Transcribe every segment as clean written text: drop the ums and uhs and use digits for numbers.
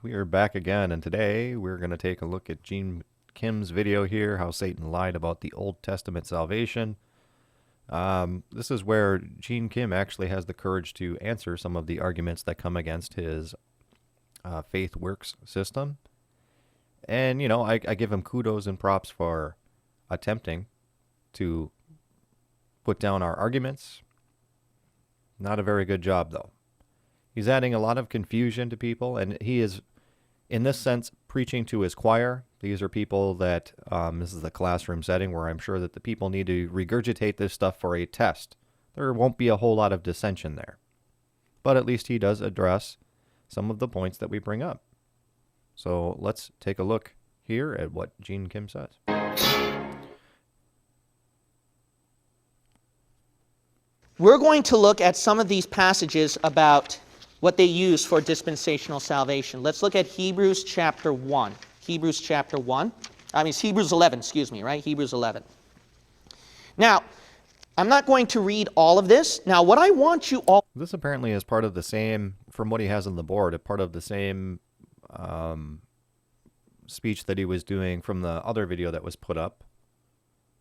We are back again, and today we're going to take a look at Gene Kim's video here, how Satan lied about the Old Testament salvation. This is where Gene Kim actually has the courage to answer some of the arguments that come against his faith works system. And, you know, I give him kudos and props for attempting to put down our arguments. Not a very good job, though. He's adding a lot of confusion to people, and he is, in this sense, preaching to his choir. These are people that, this is the classroom setting where I'm sure that the people need to regurgitate this stuff for a test. There won't be a whole lot of dissension there. But at least he does address some of the points that we bring up. So let's take a look here at what Gene Kim says. We're going to look at some of these passages about what they use for dispensational salvation. Let's look at Hebrews chapter 1. Hebrews chapter 1. Hebrews 11, excuse me, right? Hebrews 11. Now, I'm not going to read all of this. Now, what I want you all... This apparently is part of the same, from what he has on the board, a part of the same speech that he was doing from the other video that was put up.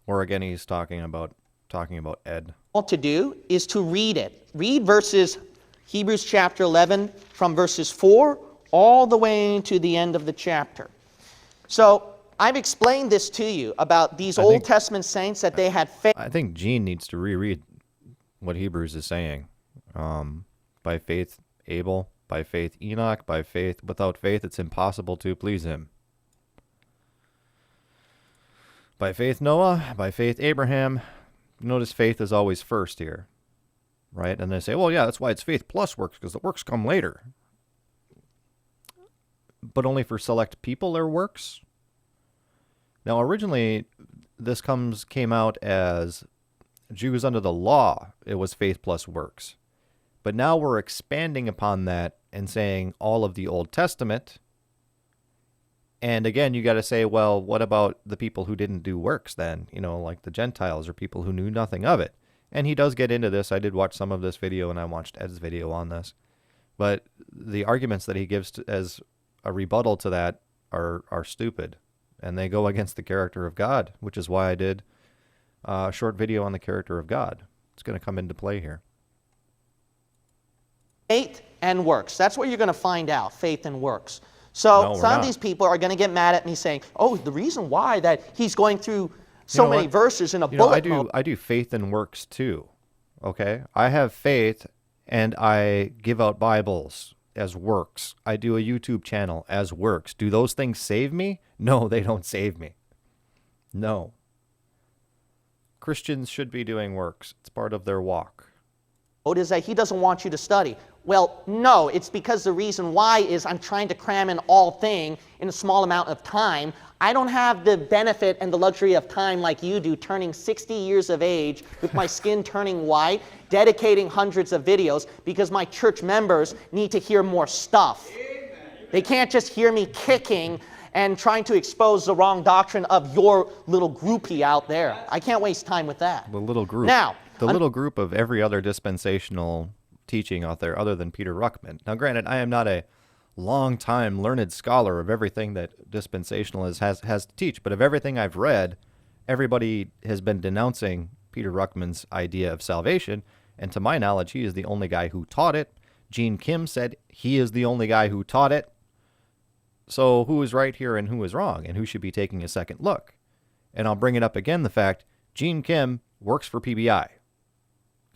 Or again, he's talking about Ed. All to do is to read it. Read verses, Hebrews chapter 11, from verses 4 all the way to the end of the chapter. So I've explained this to you about these Old Testament saints that they had faith. I think Gene needs to reread what Hebrews is saying. By faith Abel, by faith Enoch, by faith, without faith it's impossible to please him. By faith Noah, by faith Abraham. Notice faith is always first here, right? And they say, well, yeah, that's why it's faith plus works, because the works come later. But only for select people there works. Now, originally, this came out as Jews under the law. It was faith plus works. But now we're expanding upon that and saying all of the Old Testament. And again, you got to say, well, what about the people who didn't do works then? You know, like the Gentiles or people who knew nothing of it. And he does get into this. I did watch some of this video, and I watched Ed's video on this. But the arguments that he gives as a rebuttal to that are stupid. And they go against the character of God, which is why I did a short video on the character of God. It's going to come into play here. Faith and works. That's what you're going to find out, faith and works. So some of these people are going to get mad at me saying, oh, the reason why that he's going through so many verses in a bullet mode. I do faith and works too, okay? I have faith and I give out Bibles as works. I do a YouTube channel as works. Do those things save me? No, they don't save me. No. Christians should be doing works. It's part of their walk. Is that he doesn't want you to study. Well, no, it's because the reason why is I'm trying to cram in all thing in a small amount of time. I don't have the benefit and the luxury of time like you do, turning 60 years of age with my skin turning white, dedicating hundreds of videos because my church members need to hear more stuff. They can't just hear me kicking and trying to expose the wrong doctrine of your little groupie out there. I can't waste time with that. The little group. Now, the little group of every other dispensational teaching out there other than Peter Ruckman. Now, granted, I am not a long-time learned scholar of everything that dispensationalism has to teach, but of everything I've read, everybody has been denouncing Peter Ruckman's idea of salvation, and to my knowledge, he is the only guy who taught it. Gene Kim said he is the only guy who taught it. So who is right here and who is wrong, and who should be taking a second look? And I'll bring it up again, the fact Gene Kim works for PBI.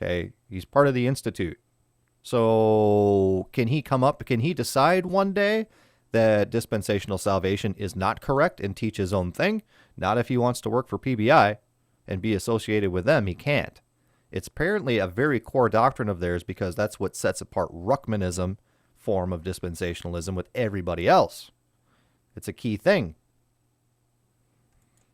Okay, he's part of the Institute. So can he decide one day that dispensational salvation is not correct and teach his own thing? Not if he wants to work for PBI and be associated with them. He can't. It's apparently a very core doctrine of theirs because that's what sets apart Ruckmanism form of dispensationalism with everybody else. It's a key thing.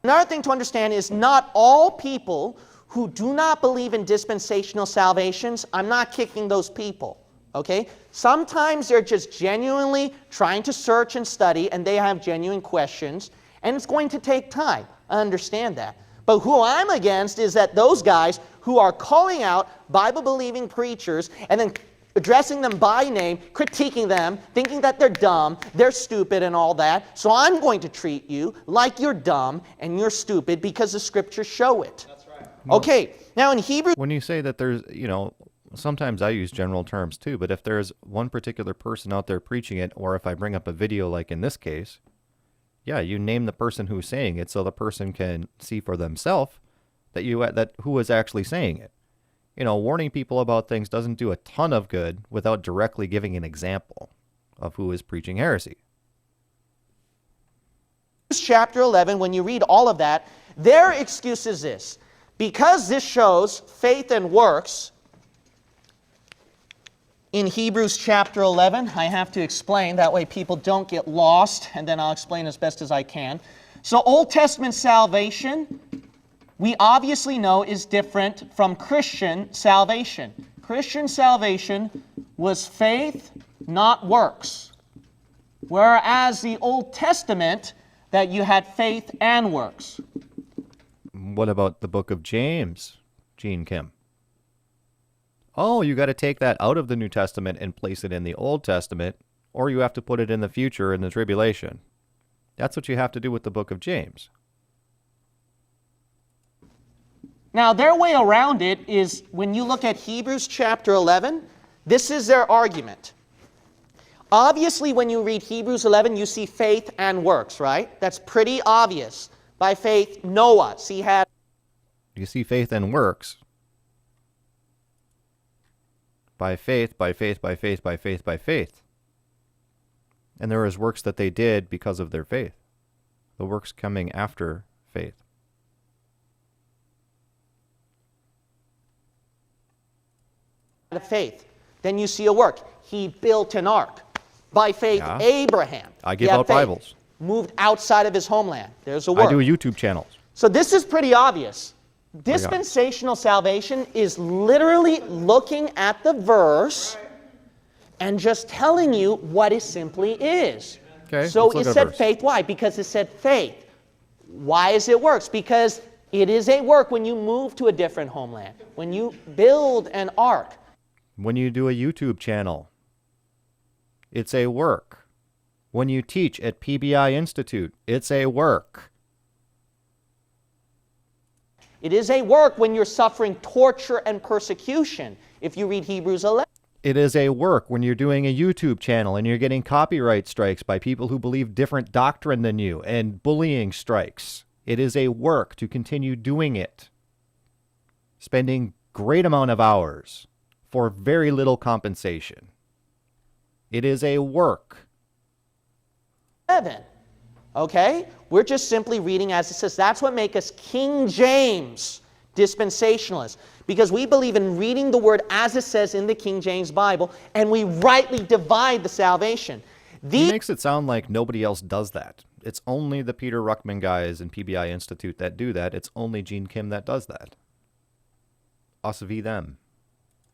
Another thing to understand is not all people who do not believe in dispensational salvations, I'm not kicking those people, okay? Sometimes they're just genuinely trying to search and study, and they have genuine questions, and it's going to take time. I understand that. But who I'm against is that those guys who are calling out Bible-believing preachers and then addressing them by name, critiquing them, thinking that they're dumb, they're stupid and all that. So I'm going to treat you like you're dumb and you're stupid because the scriptures show it. That's right. Okay, now in Hebrews... When you say that there's, sometimes I use general terms too, but if there's one particular person out there preaching it, or if I bring up a video like in this case, yeah, you name the person who's saying it so the person can see for themselves that who is actually saying it. Warning people about things doesn't do a ton of good without directly giving an example of who is preaching heresy. Chapter 11, when you read all of that, their excuse is this. Because this shows faith and works, in Hebrews chapter 11, I have to explain, that way people don't get lost, and then I'll explain as best as I can. So Old Testament salvation, we obviously know, is different from Christian salvation. Christian salvation was faith, not works. Whereas the Old Testament, that you had faith and works. What about the book of James, Gene Kim? Oh, you got to take that out of the New Testament and place it in the Old Testament, or you have to put it in the future in the tribulation. That's what you have to do with the book of James. Now, their way around it is, when you look at Hebrews chapter 11, this is their argument. Obviously, when you read Hebrews 11, you see faith and works, right? That's pretty obvious. By faith, Noah. See, had... You see faith and works. By faith, by faith, by faith, by faith, by faith. And there is works that they did because of their faith. The works coming after faith. Of faith. Then you see a work. He built an ark. By faith, Yeah. Abraham. I give out faith, Bibles. Moved outside of his homeland. There's a work. I do YouTube channels. So this is pretty obvious. Dispensational salvation is literally looking at the verse and just telling you what it simply is. Okay, so let's look it at a said verse. faith. Why? Because it said faith. Why is it works? Because it is a work when you move to a different homeland, when you build an ark. When you do a YouTube channel, it's a work. When you teach at PBI Institute, it's a work. It is a work when you're suffering torture and persecution, if you read Hebrews 11. It is a work when you're doing a YouTube channel and you're getting copyright strikes by people who believe different doctrine than you and bullying strikes. It is a work to continue doing it, spending great amount of hours for very little compensation. It is a work. 11. Okay? We're just simply reading as it says. That's what makes us King James dispensationalists. Because we believe in reading the word as it says in the King James Bible, and we rightly divide the salvation. He makes it sound like nobody else does that. It's only the Peter Ruckman guys and PBI Institute that do that. It's only Gene Kim that does that. Us v. them.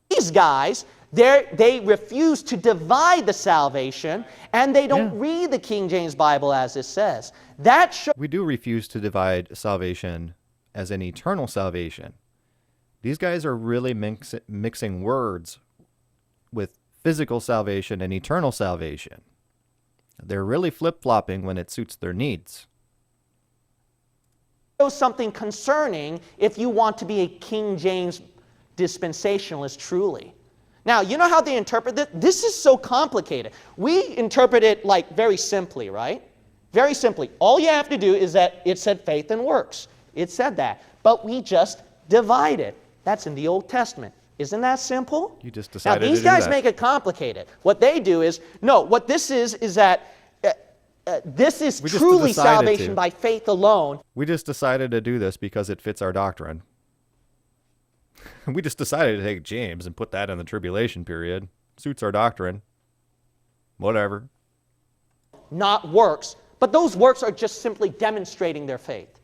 These guys, they refuse to divide the salvation, and they don't read the King James Bible as it says. That shows... We do refuse to divide salvation as an eternal salvation. These guys are really mixing words with physical salvation and eternal salvation. They're really flip-flopping when it suits their needs. Something concerning if you want to be a King James dispensationalist truly. Now, you know how they interpret this? This is so complicated. We interpret it like very simply, right? Very simply. All you have to do is that it said faith and works. It said that. But we just divide it. That's in the Old Testament. Isn't that simple? You just decided now, these to do guys that. make it complicated. What they do is, no, what this is that this is We just truly decided salvation to. by faith alone. We just decided to do this because it fits our doctrine. We just decided to take James and put that in the tribulation period. Suits our doctrine. Whatever. Not works, but those works are just simply demonstrating their faith.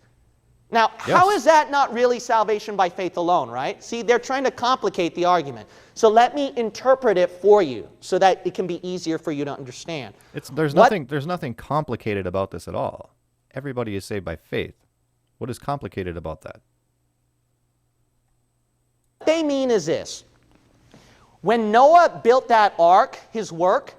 Now, how Yes. is that not really salvation by faith alone, right? See, they're trying to complicate the argument. So let me interpret it for you so that it can be easier for you to understand. There's nothing complicated about this at all. Everybody is saved by faith. What is complicated about that? What they mean is this. When Noah built that ark, his work,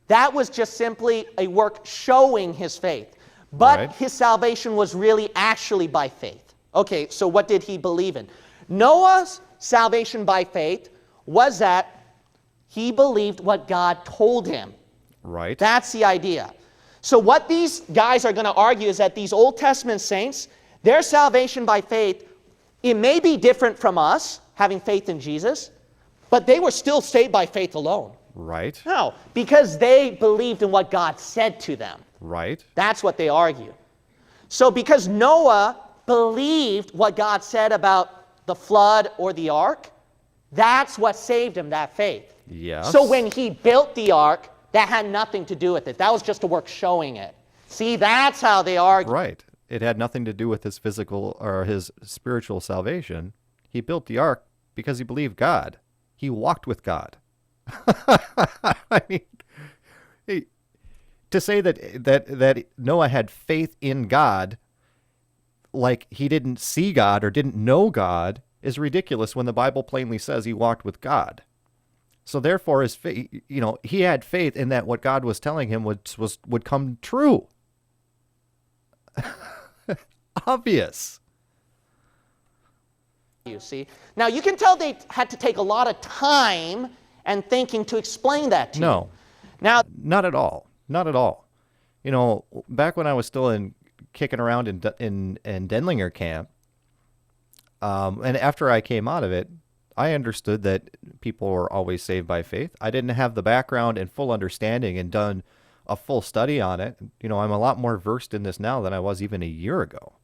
that was just simply a work showing his faith. But Right. his salvation was really actually by faith. Okay, so what did he believe in? Noah's salvation by faith was that he believed what God told him. Right. That's the idea. So what these guys are going to argue is that these Old Testament saints, their salvation by faith, it may be different from us, having faith in Jesus, but they were still saved by faith alone. Right. No, because they believed in what God said to them. Right. That's what they argue. So because Noah believed what God said about the flood or the ark, that's what saved him, that faith. Yes. So when he built the ark, that had nothing to do with it. That was just a work showing it. See, that's how they argue. Right. It had nothing to do with his physical or his spiritual salvation. He built the ark because he believed God. He walked with God. I mean, to say that Noah had faith in God, like he didn't see God or didn't know God, is ridiculous when the Bible plainly says he walked with God. So therefore, his faith, he had faith in that what God was telling him would come true. Obvious. You see? Now, you can tell they had to take a lot of time and thinking to explain that to you. No. Now, Not at all. Not at all. Back when I was still kicking around in Denlinger camp, and after I came out of it, I understood that people were always saved by faith. I didn't have the background and full understanding and done a full study on it. I'm a lot more versed in this now than I was even a year ago.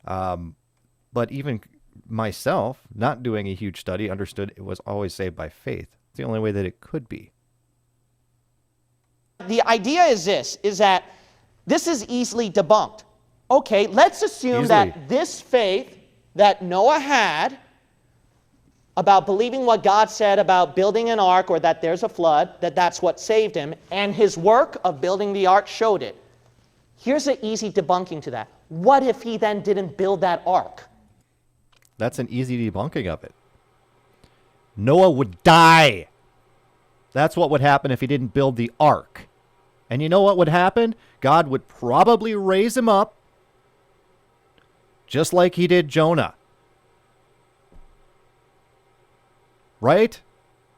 But even myself, not doing a huge study, understood it was always saved by faith. It's the only way that it could be. the idea is that this is easily debunked. Okay, let's assume that this faith that Noah had about believing what God said about building an ark or that there's a flood, that's what saved him, and his work of building the ark showed it. Here's an easy debunking to that. What if he then didn't build that ark? That's an easy debunking of it. Noah would die. That's what would happen if he didn't build the ark. And you know what would happen? God would probably raise him up, just like he did Jonah. Right?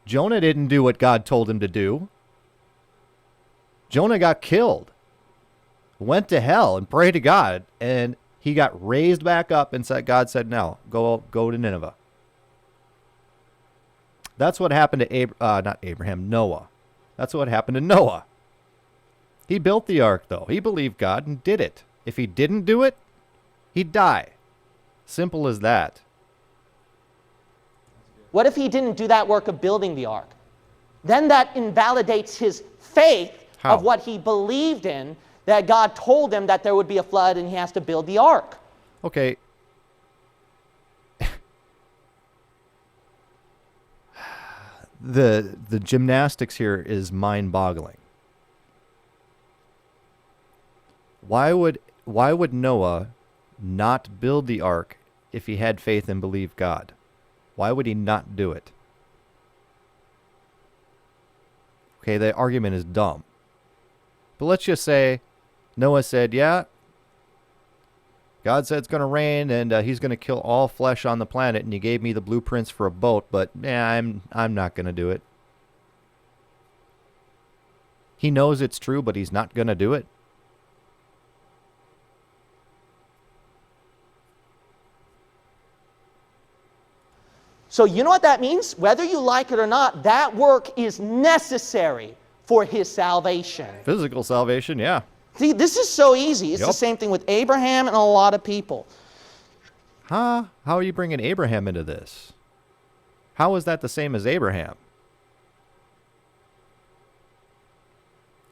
Jonah didn't do what God told him to do. Jonah got killed, went to hell and prayed to God, and he got raised back up and God said, now, go to Nineveh. That's what happened to Noah. That's what happened to Noah. He built the ark, though. He believed God and did it. If he didn't do it, he'd die. Simple as that. What if he didn't do that work of building the ark? Then that invalidates his faith of what he believed in, that God told him that there would be a flood and he has to build the ark. Okay. The gymnastics here is mind-boggling. Why would Noah not build the ark if he had faith and believed God? Why would he not do it? Okay, the argument is dumb. But let's just say Noah said, yeah, God said it's going to rain and he's going to kill all flesh on the planet, and he gave me the blueprints for a boat, but I'm not going to do it. He knows it's true, but he's not going to do it. So you know what that means? Whether you like it or not, that work is necessary for his salvation. Physical salvation, yeah. See, this is so easy. It's the same thing with Abraham and a lot of people. Huh? How are you bringing Abraham into this? How is that the same as Abraham?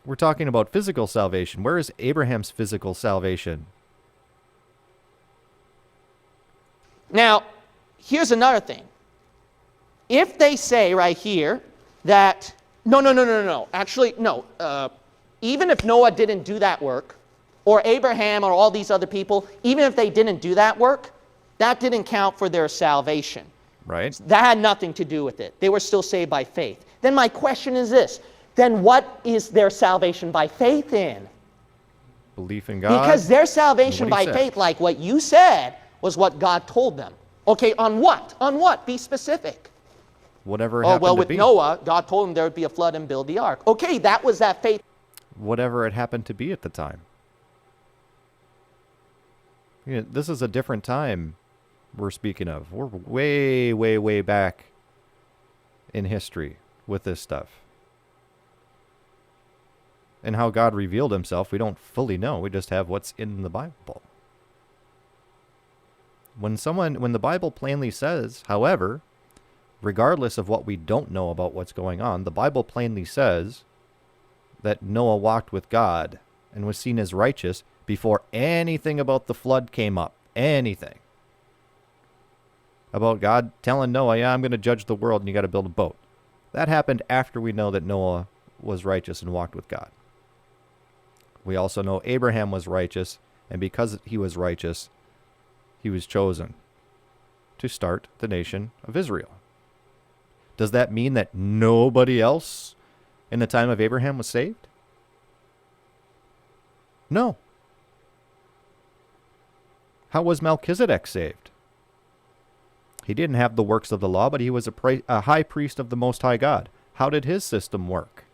We're talking about physical salvation. Where is Abraham's physical salvation? Now, here's another thing. If they say right here that, no. Actually, no. Even if Noah didn't do that work, or Abraham or all these other people, even if they didn't do that work, that didn't count for their salvation. Right? That had nothing to do with it. They were still saved by faith. Then my question is this. Then what is their salvation by faith in? Belief in God. Because their salvation and what by he said. faith, like what you said, was what God told them. Okay, on what? On what? Be specific. Whatever Oh, happened well, to with be. Noah, God told him there would be a flood and build the ark. Okay, that was that faith. Whatever it happened to be at the time. You know, this is a different time we're speaking of. We're way, way, way back in history with this stuff. And how God revealed himself, we don't fully know. We just have what's in the Bible. When the Bible plainly says, however, regardless of what we don't know about what's going on, the Bible plainly says that Noah walked with God and was seen as righteous before anything about the flood came up. Anything. About God telling Noah, yeah, I'm going to judge the world and you got to build a boat. That happened after we know that Noah was righteous and walked with God. We also know Abraham was righteous, and because he was righteous, he was chosen to start the nation of Israel. Does that mean that nobody else in the time of Abraham was saved? No. How was Melchizedek saved? He didn't have the works of the law, but he was a high priest of the Most High God. How did his system work?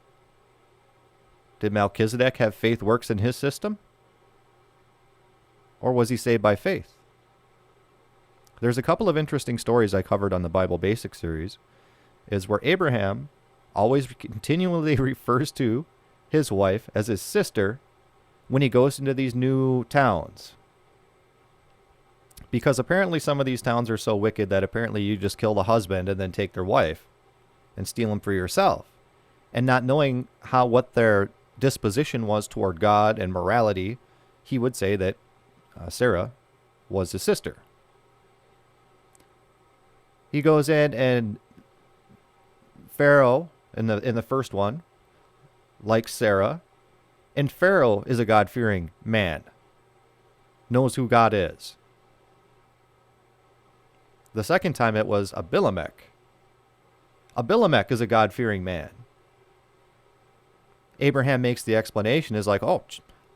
Did Melchizedek have faith works in his system? Or was he saved by faith? There's a couple of interesting stories I covered on the Bible Basics series, is where Abraham always continually refers to his wife as his sister when he goes into these new towns. Because apparently some of these towns are so wicked that apparently you just kill the husband and then take their wife and steal them for yourself. And not knowing what their disposition was toward God and morality, he would say that Sarah was his sister. He goes in, and Pharaoh in the first one likes Sarah, and Pharaoh is a God-fearing man, knows who God is. The second time it was Abimelech. Abimelech is a God-fearing man. Abraham makes the explanation, is like, oh,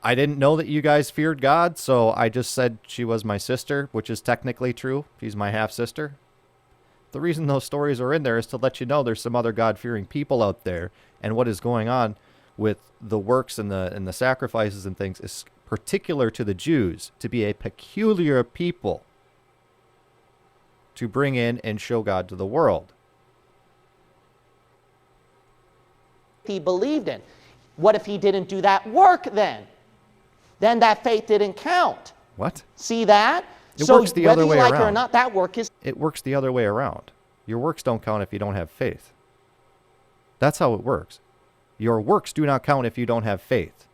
I didn't know that you guys feared God, so I just said she was my sister, which is technically true. She's my half-sister. The reason those stories are in there is to let you know there's some other God-fearing people out there, and what is going on with the works and the sacrifices and things is particular to the Jews, to be a peculiar people to bring in and show God to the world. He believed in. What if he didn't do that work then? Then that faith didn't count. What? See that? It works the other way whether you like it or around. not, that work is... It works the other way around. Your works don't count if you don't have faith. That's how it works. Your works do not count if you don't have faith.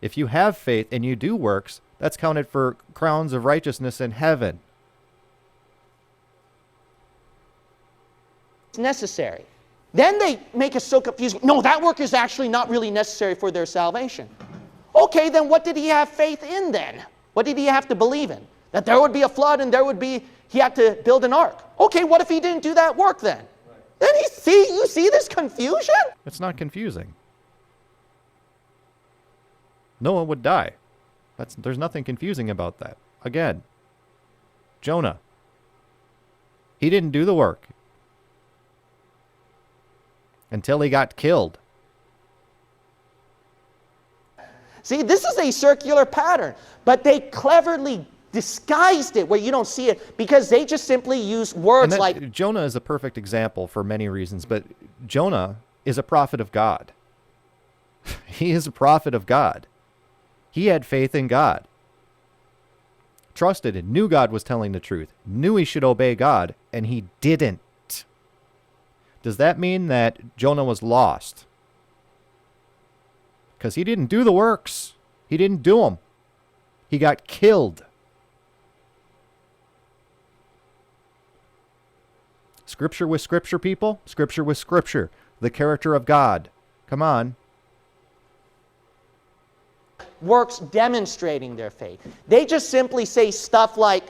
If you have faith and you do works, that's counted for crowns of righteousness in heaven. It's necessary. Then they make it so confusing. No, that work is actually not really necessary for their salvation. Okay, then what did he have faith in then? What did he have to believe in? That there would be a flood and he had to build an ark. Okay, what if he didn't do that work then? Right. Then you see this confusion? It's not confusing. Noah would die. There's nothing confusing about that. Again, Jonah. He didn't do the work until he got killed. See, this is a circular pattern, but they cleverly disguised it where you don't see it because they just simply use words like... Jonah is a perfect example for many reasons, but Jonah is a prophet of God. He is a prophet of God. He had faith in God. Trusted and knew God was telling the truth. Knew he should obey God, and he didn't. Does that mean that Jonah was lost? Because he didn't do the works. He didn't do them. He got killed. Scripture with Scripture, people. Scripture with Scripture. The character of God. Come on. Works demonstrating their faith. They just simply say stuff like,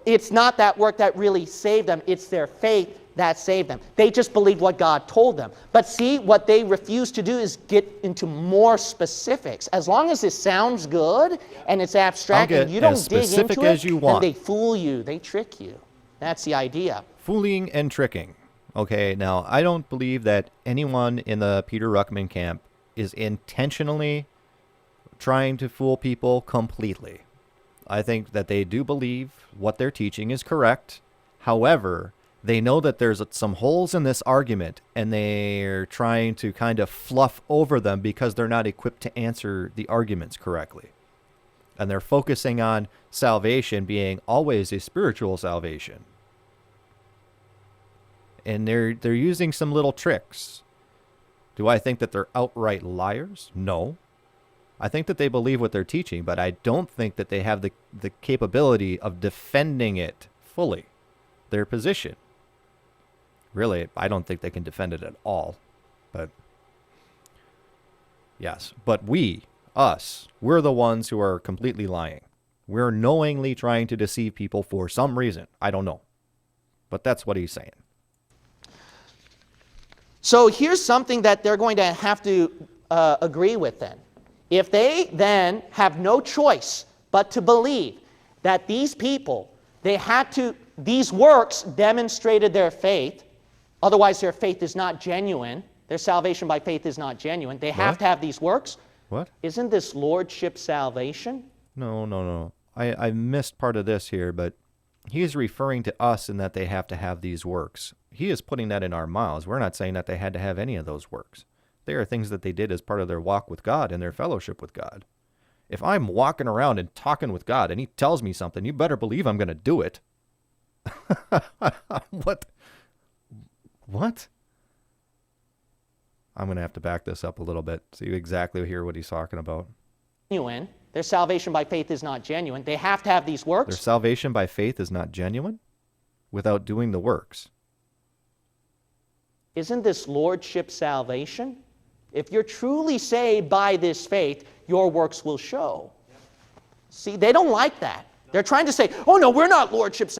It's not that work that really saved them. It's their faith that saved them. They just believed what God told them. But see, what they refuse to do is get into more specifics. As long as it sounds good and it's abstract and you don't dig into it, then they fool you. They trick you. That's the idea. Fooling and tricking. Okay, now I don't believe that anyone in the Peter Ruckman camp is intentionally trying to fool people completely. I think that they do believe what they're teaching is correct. However, they know that there's some holes in this argument, and they're trying to kind of fluff over them because they're not equipped to answer the arguments correctly. And they're focusing on salvation being always a spiritual salvation. And they're using some little tricks. Do I think that they're outright liars? No. I think that they believe what they're teaching, but I don't think that they have the capability of defending it fully, their position. Really, I don't think they can defend it at all. But yes, but we're the ones who are completely lying. We're knowingly trying to deceive people for some reason. I don't know. But that's what he's saying. So here's something that they're going to have to agree with then. If they then have no choice but to believe that these people, these works demonstrated their faith, otherwise their faith is not genuine, their salvation by faith is not genuine, they have to have these works. What? Isn't this lordship salvation? No. I missed part of this here, but he is referring to us in that they have to have these works. He is putting that in our mouths. We're not saying that they had to have any of those works. They are things that they did as part of their walk with God and their fellowship with God. If I'm walking around and talking with God and he tells me something, you better believe I'm going to do it. What? I'm going to have to back this up a little bit so you exactly hear what he's talking about. Genuine. Their salvation by faith is not genuine. They have to have these works. Their salvation by faith is not genuine without doing the works. Isn't this lordship salvation? If you're truly saved by this faith, your works will show. See, they don't like that. They're trying to say, oh no, we're not lordship.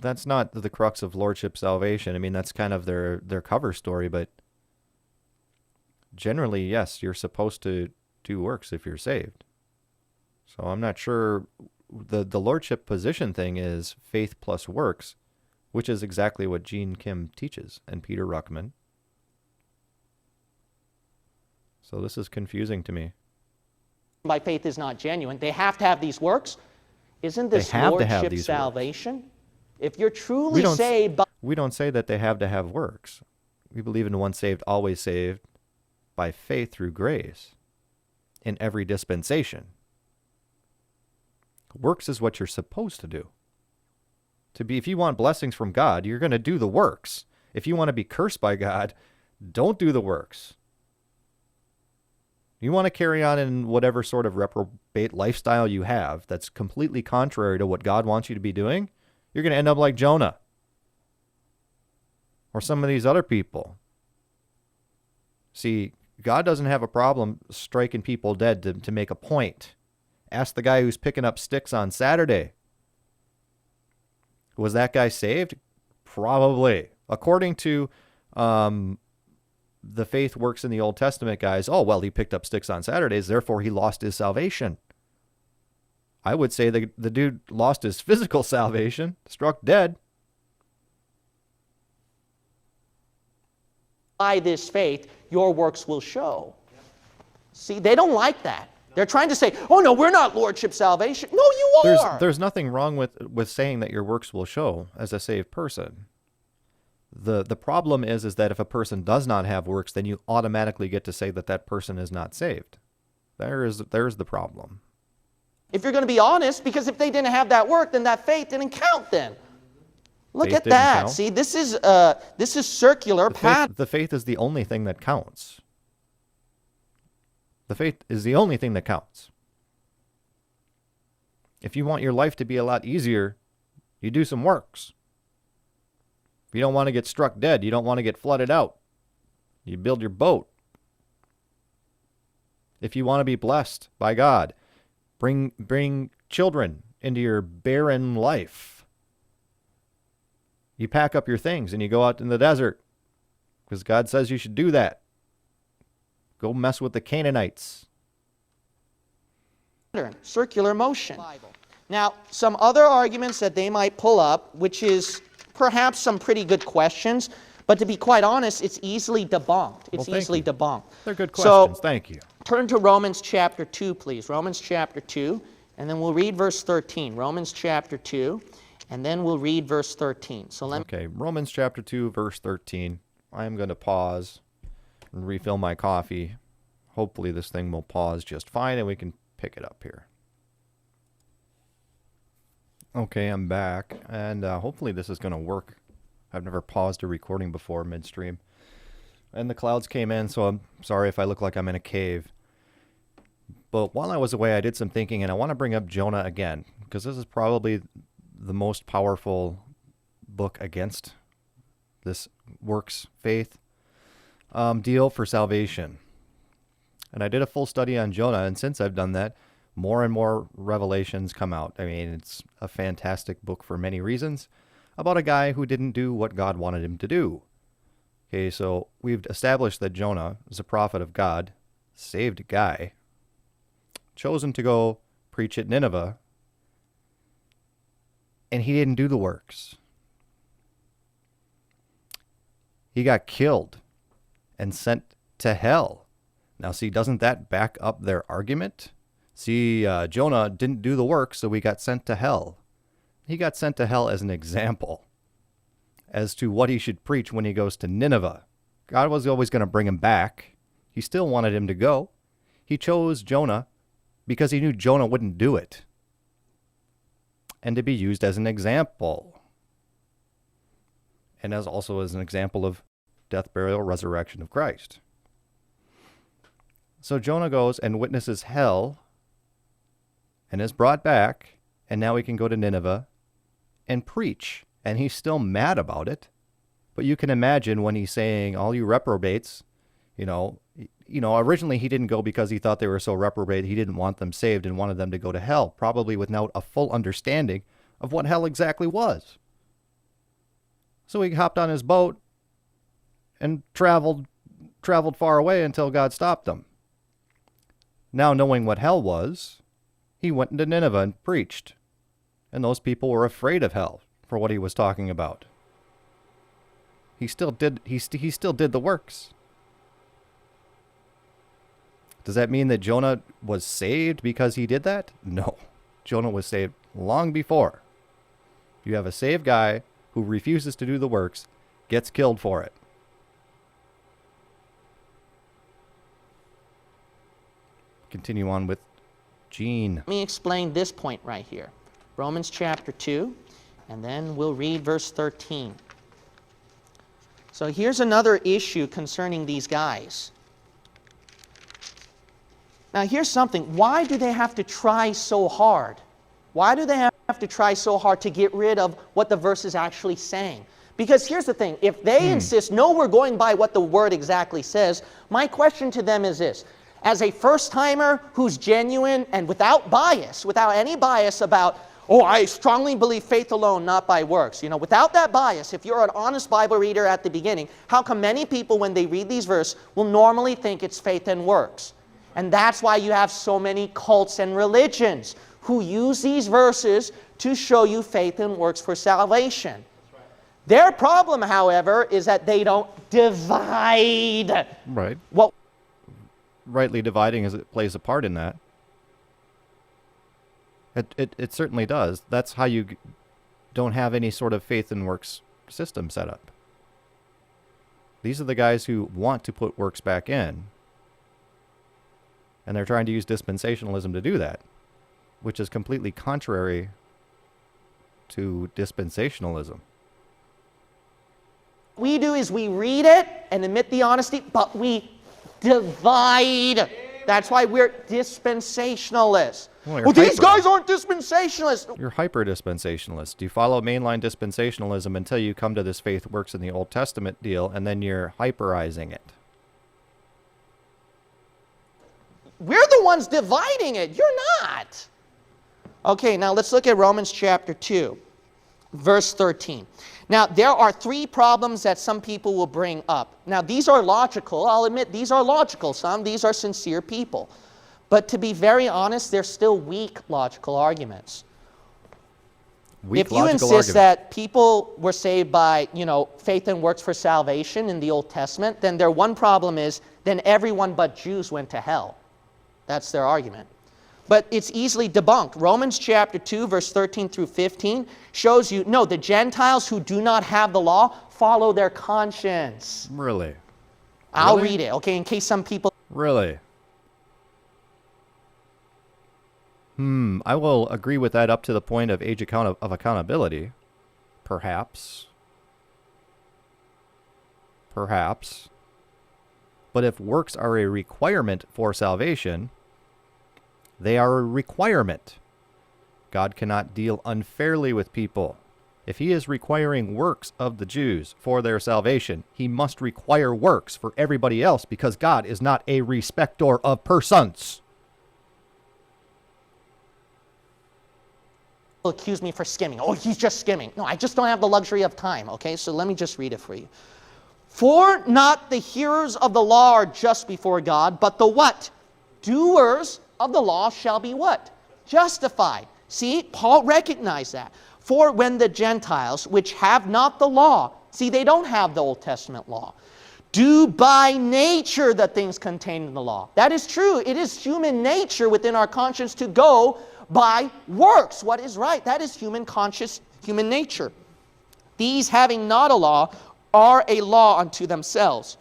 That's not the crux of lordship salvation. I mean, that's kind of their cover story, but generally, yes, you're supposed to do works if you're saved. So I'm not sure. The lordship position thing is faith plus works, which is exactly what Gene Kim teaches and Peter Ruckman. So this is confusing to me. By faith is not genuine. They have to have these works. Isn't this lordship salvation? If you're truly saved... We don't say that they have to have works. We believe in one saved, always saved, by faith through grace, in every dispensation. Works is what you're supposed to do. If you want blessings from God, you're going to do the works. If you want to be cursed by God, don't do the works. You want to carry on in whatever sort of reprobate lifestyle you have that's completely contrary to what God wants you to be doing, you're going to end up like Jonah or some of these other people. See, God doesn't have a problem striking people dead to make a point. Ask the guy who's picking up sticks on Saturday. Was that guy saved? Probably. According to the faith works in the Old Testament guys, oh, well, he picked up sticks on Saturdays, therefore he lost his salvation. I would say the dude lost his physical salvation, struck dead. By this faith, your works will show. See, they don't like that. They're trying to say, oh no, we're not lordship salvation. No, you are. There's nothing wrong with saying that your works will show as a saved person. The problem is that if a person does not have works, then you automatically get to say that person is not saved. There's the problem. If you're going to be honest, because if they didn't have that work, then that faith didn't count then. Look at that. Count. See, this is circular pattern. The faith is the only thing that counts. The faith is the only thing that counts. If you want your life to be a lot easier, you do some works. If you don't want to get struck dead, you don't want to get flooded out, you build your boat. If you want to be blessed by God, bring children into your barren life. You pack up your things and you go out in the desert because God says you should do that. Go mess with the Canaanites. Circular motion. Now, some other arguments that they might pull up, which is perhaps some pretty good questions, but to be quite honest, it's easily debunked. It's easily debunked. They're good questions. So, thank you. Turn to Romans chapter 2, please. Romans chapter 2, and then we'll read verse 13. Romans chapter 2, and then we'll read verse 13. So Okay, Romans chapter 2, verse 13. I am going to pause and refill my coffee. Hopefully this thing will pause just fine and we can pick it up here. Okay, I'm back, and hopefully this is going to work. I've never paused a recording before midstream. And the clouds came in, so I'm sorry if I look like I'm in a cave. But while I was away, I did some thinking, and I want to bring up Jonah again, because this is probably the most powerful book against this works faith deal for salvation. And I did a full study on Jonah, and since I've done that, more and more revelations come out. I mean, it's a fantastic book for many reasons about a guy who didn't do what God wanted him to do. Okay, so we've established that Jonah is a prophet of God, saved guy, chosen to go preach at Nineveh, and he didn't do the works. He got killed and sent to hell. Now, see, doesn't that back up their argument? See, Jonah didn't do the work, so he got sent to hell. He got sent to hell as an example as to what he should preach when he goes to Nineveh. God was always going to bring him back. He still wanted him to go. He chose Jonah because he knew Jonah wouldn't do it. And to be used as an example. And also as an example of death, burial, resurrection of Christ. So Jonah goes and witnesses hell and is brought back, and now he can go to Nineveh and preach. And he's still mad about it. But you can imagine when he's saying, all you reprobates, originally he didn't go because he thought they were so reprobate, he didn't want them saved and wanted them to go to hell, probably without a full understanding of what hell exactly was. So he hopped on his boat and traveled far away until God stopped him. Now knowing what hell was, he went into Nineveh and preached. And those people were afraid of hell for what he was talking about. He still did the works. Does that mean that Jonah was saved because he did that? No. Jonah was saved long before. You have a saved guy who refuses to do the works, gets killed for it. Continue on with Gene. Let me explain this point right here. Romans chapter 2, and then we'll read verse 13. So here's another issue concerning these guys. Now here's something. Why do they have to try so hard? Why do they have to try so hard to get rid of what the verse is actually saying? Because here's the thing. If they insist, no, we're going by what the word exactly says, my question to them is this. As a first-timer who's genuine and without bias, without any bias about, oh, I strongly believe faith alone, not by works. Without that bias, if you're an honest Bible reader at the beginning, how come many people, when they read these verses, will normally think it's faith and works? And that's why you have so many cults and religions who use these verses to show you faith and works for salvation. Right. Their problem, however, is that they don't divide. Right. Well, rightly dividing as it plays a part in that. It certainly does. That's how you don't have any sort of faith and works system set up. These are the guys who want to put works back in. And they're trying to use dispensationalism to do that, which is completely contrary to dispensationalism. What we do is we read it and admit the honesty, but we divide. That's why we're dispensationalists. Well, these guys aren't dispensationalists. You're hyper-dispensationalist. You follow mainline dispensationalism until you come to this faith works in the Old Testament deal, and then you're hyperizing it. We're the ones dividing it. You're not. Okay, now let's look at Romans chapter 2, verse 13. Now, there are three problems that some people will bring up. Now, these are logical. I'll admit these are logical. These are sincere people. But to be very honest, they're still weak logical arguments. If you insist that people were saved by, faith and works for salvation in the Old Testament, then their one problem is, then everyone but Jews went to hell. That's their argument. But it's easily debunked. Romans chapter 2, verse 13 through 15 shows you, no, the Gentiles who do not have the law follow their conscience. Really? I'll read it, okay, in case some people... Really? I will agree with that up to the point of age of accountability. Perhaps. Perhaps. But if works are a requirement for salvation, they are a requirement. God cannot deal unfairly with people. If he is requiring works of the Jews for their salvation, he must require works for everybody else because God is not a respecter of persons. Accuse me for skimming. Oh, he's just skimming. No, I just don't have the luxury of time, okay? So let me just read it for you. For not the hearers of the law are just before God, but the what? Doers of the law shall be what? Justified. See, Paul recognized that. For when the Gentiles, which have not the law, see, they don't have the Old Testament law, do by nature the things contained in the law. That is true. It is human nature within our conscience to go by works. What is right? That is human nature. These having not a law are a law unto themselves,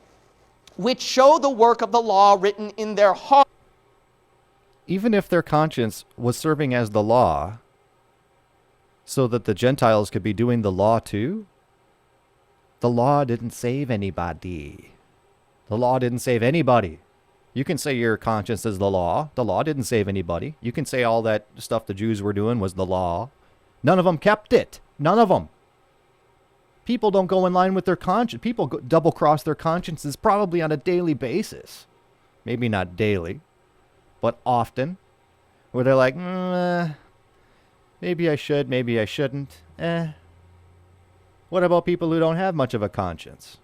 which show the work of the law written in their heart. Even if their conscience was serving as the law, so that the Gentiles could be doing the law too, the law didn't save anybody. The law didn't save anybody. You can say your conscience is the law. The law didn't save anybody. You can say all that stuff the Jews were doing was the law. None of them kept it. None of them. People don't go in line with their conscience. People double-cross their consciences probably on a daily basis. Maybe not daily, but often. Where they're like, maybe I should, maybe I shouldn't. What about people who don't have much of a conscience?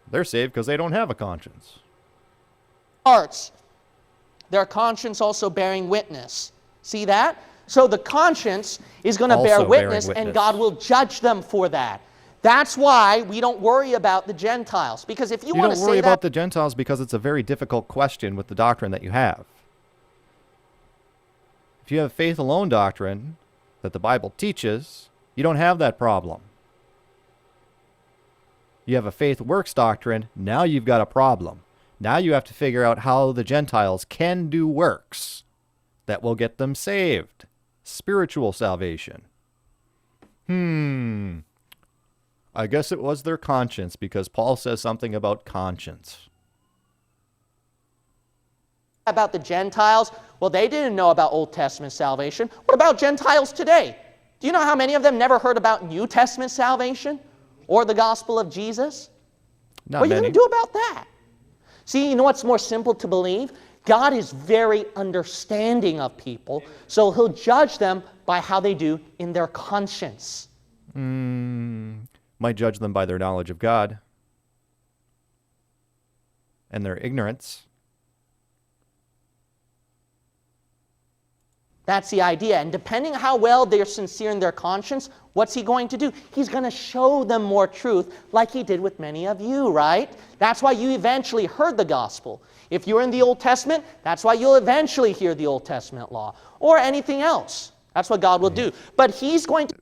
They're saved because they don't have a conscience. Hearts, their conscience also bearing witness. See that? So the conscience is going to bear witness, and God will judge them for that. That's why we don't worry about the Gentiles. Because if you want to say that... You don't worry about the Gentiles because it's a very difficult question with the doctrine that you have. If you have faith alone doctrine that the Bible teaches, you don't have that problem. You have a faith works doctrine, now you've got a problem. Now you have to figure out how the Gentiles can do works that will get them saved. Spiritual salvation. I guess it was their conscience, because Paul says something about conscience. About the Gentiles, well, they didn't know about Old Testament salvation. What about Gentiles today? Do you know how many of them never heard about New Testament salvation or the gospel of Jesus? Not what are you many. going to do about that? See, you know what's more simple to believe? God is very understanding of people, so he'll judge them by how they do in their conscience. Might judge them by their knowledge of God and their ignorance. That's the idea. And depending how well they're sincere in their conscience, what's he going to do? He's going to show them more truth, like he did with many of you, right? That's why you eventually heard the gospel. If you're in the Old Testament, that's why you'll eventually hear the Old Testament law, or anything else. That's what God will do. But he's going to...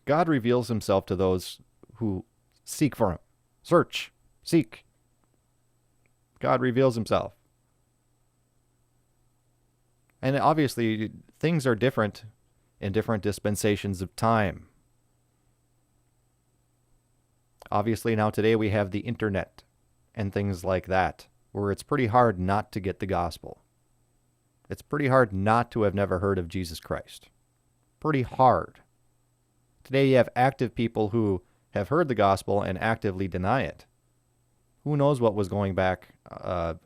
God reveals himself to those who seek for him. Search. Seek. God reveals himself. And obviously, things are different in different dispensations of time. Obviously, now today we have the internet and things like that, where it's pretty hard not to get the gospel. It's pretty hard not to have never heard of Jesus Christ. Pretty hard. Today you have active people who have heard the gospel and actively deny it. Who knows what was going back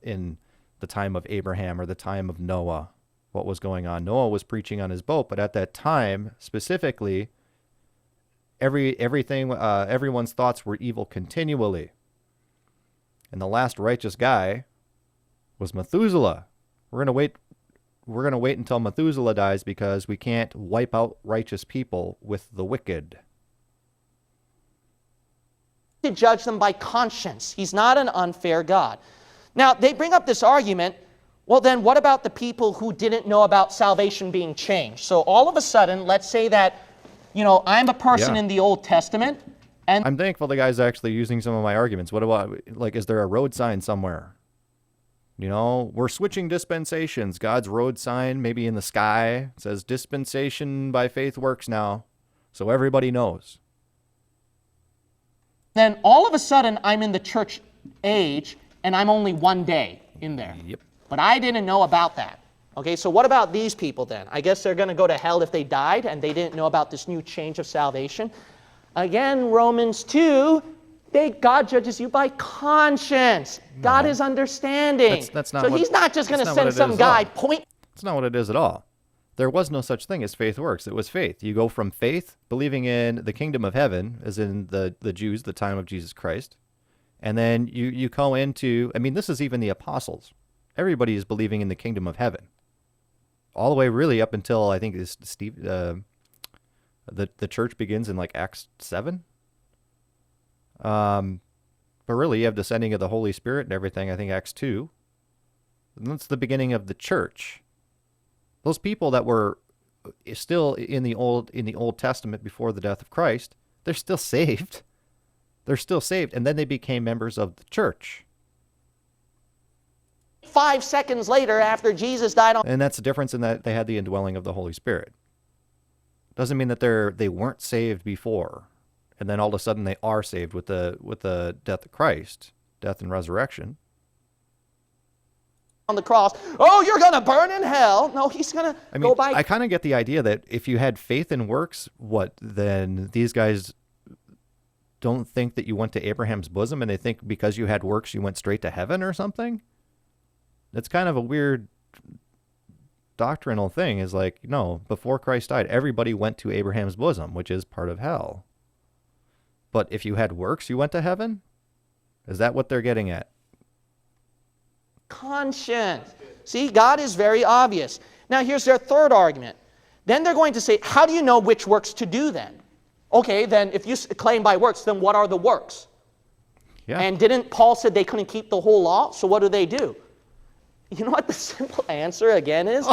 in the time of Abraham or the time of Noah what was going on. Noah was preaching on his boat, but at that time, specifically, everyone's thoughts were evil continually. And the last righteous guy was Methuselah. We're going to wait until Methuselah dies because we can't wipe out righteous people with the wicked. To judge them by conscience. He's not an unfair God. Now, they bring up this argument, well then what about the people who didn't know about salvation being changed? So all of a sudden, let's say that, I'm a person in the Old Testament, and I'm thankful the guy's actually using some of my arguments. What about, is there a road sign somewhere? We're switching dispensations. God's road sign, maybe in the sky, says dispensation by faith works now. So everybody knows. Then all of a sudden, I'm in the church age, and I'm only one day in there. Yep. But I didn't know about that. Okay, so what about these people then? I guess they're going to go to hell if they died, and they didn't know about this new change of salvation. Again, Romans 2, God judges you by conscience. No. God is understanding. That's not so he's not just going to send some guy point. That's not what it is at all. There was no such thing as faith works. It was faith. You go from faith, believing in the kingdom of heaven, as in the Jews, the time of Jesus Christ, and then you go into, this is even the apostles. Everybody is believing in the kingdom of heaven. All the way really up until, I think, the church begins in like Acts 7. But really, you have descending of the Holy Spirit and everything, I think Acts 2. And that's the beginning of the church. Those people that were still in the Old Testament before the death of Christ, they're still saved. They're still saved, and then they became members of the church. 5 seconds later, after Jesus died on... And that's the difference in that they had the indwelling of the Holy Spirit. Doesn't mean that they weren't saved before, and then all of a sudden they are saved with the death of Christ, death and resurrection. On the cross, you're going to burn in hell. No, he's going to go by... I kind of get the idea that if you had faith in works, then these guys don't think that you went to Abraham's bosom, and they think because you had works, you went straight to heaven or something? It's kind of a weird doctrinal thing, is like, no, before Christ died, everybody went to Abraham's bosom, which is part of hell. But if you had works, you went to heaven? Is that what they're getting at? Conscience. See, God is very obvious. Now, here's their third argument. Then they're going to say, how do you know which works to do then? Okay, then if you claim by works, then what are the works? Yeah. And didn't Paul said they couldn't keep the whole law? So what do? You know what the simple answer again is?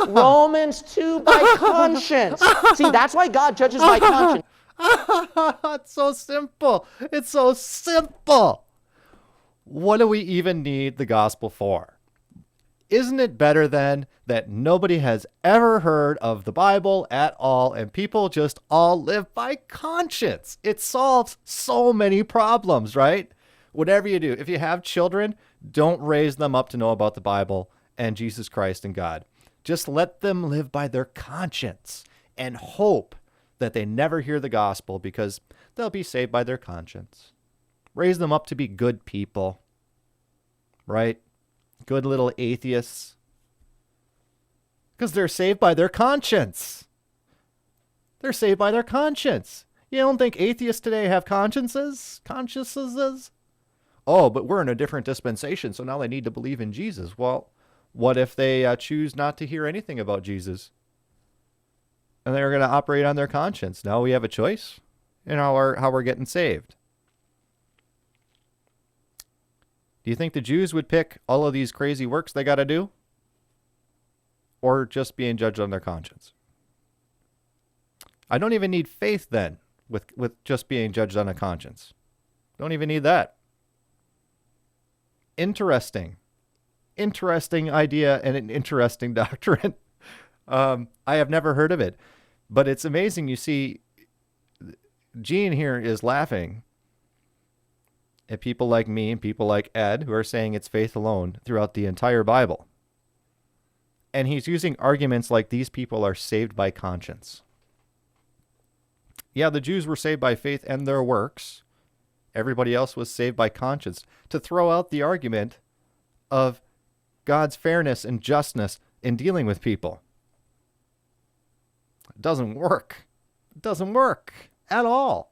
Romans 2 by conscience. See, that's why God judges by conscience. It's so simple. It's so simple. What do we even need the gospel for? Isn't it better then that nobody has ever heard of the Bible at all and people just all live by conscience? It solves so many problems, right? Whatever you do, if you have children, don't raise them up to know about the Bible and Jesus Christ and God. Just let them live by their conscience and hope that they never hear the gospel because they'll be saved by their conscience. Raise them up to be good people, right? Good little atheists. Because they're saved by their conscience. They're saved by their conscience. You don't think atheists today have consciences? Consciences? Oh, but we're in a different dispensation, so now they need to believe in Jesus. Well, what if they choose not to hear anything about Jesus? And they're going to operate on their conscience. Now we have a choice in how we're getting saved. Do you think the Jews would pick all of these crazy works they got to do? Or just being judged on their conscience? I don't even need faith then with just being judged on a conscience. Don't even need that. Interesting idea and an interesting doctrine. I have never heard of it, but it's amazing. You see, Gene here is laughing at people like me and people like Ed who are saying it's faith alone throughout the entire Bible. And he's using arguments like these people are saved by conscience. Yeah, the Jews were saved by faith and their works. Everybody else was saved by conscience. To throw out the argument of God's fairness and justness in dealing with people. It doesn't work. It doesn't work at all.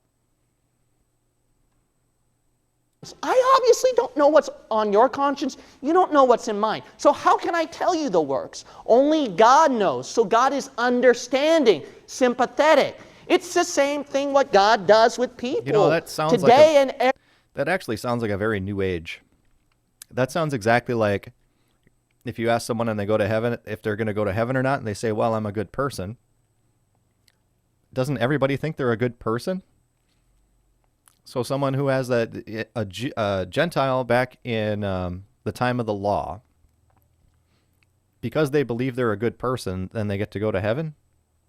I obviously don't know what's on your conscience. You don't know what's in mine. So how can I tell you the works? Only God knows. So God is understanding, sympathetic. It's the same thing what God does with people. You know, that sounds today that actually sounds like a very new age. That sounds exactly like if you ask someone and they go to heaven, if they're going to go to heaven or not, and they say, well, I'm a good person. Doesn't everybody think they're a good person? So someone who has a Gentile back in the time of the law, because they believe they're a good person, then they get to go to heaven?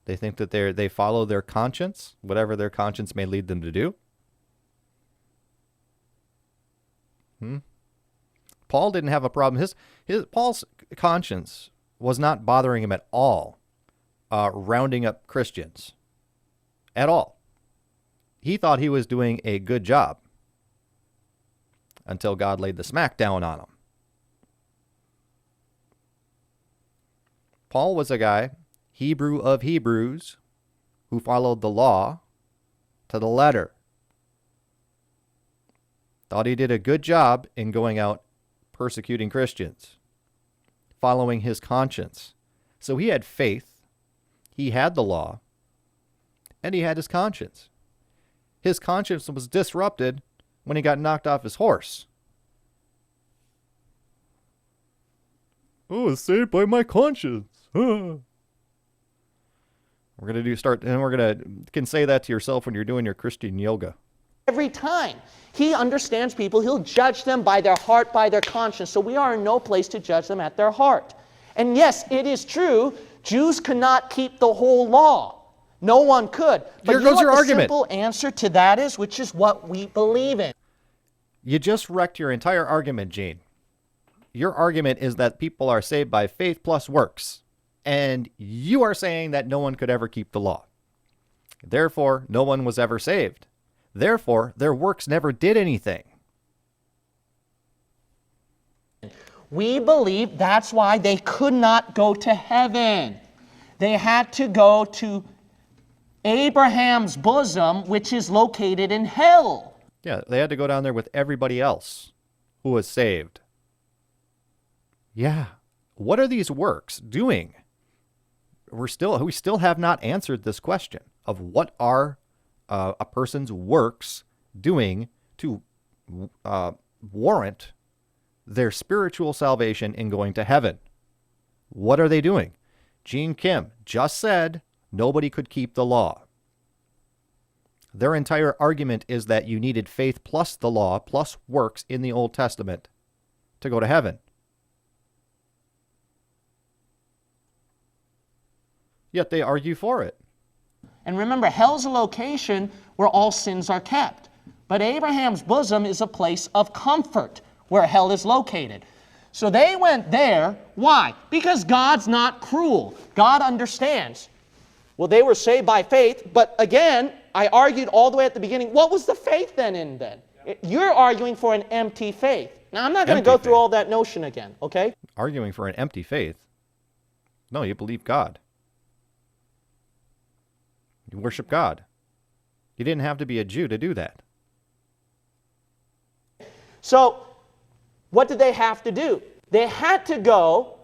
They think that they follow their conscience, whatever their conscience may lead them to do? Paul didn't have a problem. Paul's conscience was not bothering him at all, rounding up Christians. At all. He thought he was doing a good job until God laid the smack down on him. Paul was a guy, Hebrew of Hebrews, who followed the law to the letter. Thought he did a good job in going out persecuting Christians, following his conscience. So he had faith, he had the law, and he had his conscience. His conscience was disrupted when he got knocked off his horse. Oh, saved by my conscience. We're can say that to yourself when you're doing your Christian yoga. Every time. He understands people. He'll judge them by their heart, by their conscience. So we are in no place to judge them at their heart. And yes, it is true, Jews cannot keep the whole law. No one could. But Here goes your argument. The simple answer to that is, which is what we believe in. You just wrecked your entire argument, Gene. Your argument is that people are saved by faith plus works. And you are saying that no one could ever keep the law. Therefore, no one was ever saved. Therefore, their works never did anything. We believe that's why they could not go to heaven. They had to go to Abraham's bosom, which is located in hell. Yeah, they had to go down there with everybody else who was saved. Yeah. What are these works doing? We still have not answered this question of what are a person's works doing to warrant their spiritual salvation in going to heaven. What are they doing? Gene Kim just said nobody could keep the law. Their entire argument is that you needed faith plus the law plus works in the Old Testament to go to heaven. Yet they argue for it. And remember, hell's a location where all sins are kept. But Abraham's bosom is a place of comfort where hell is located. So they went there. Why? Because God's not cruel. God understands. Well, they were saved by faith, but again, I argued all the way at the beginning, what was the faith then? You're arguing for an empty faith. Now, I'm not going to go through all that notion again, okay? Arguing for an empty faith? No, you believe God. You worship God. You didn't have to be a Jew to do that. So, what did they have to do? They had to go,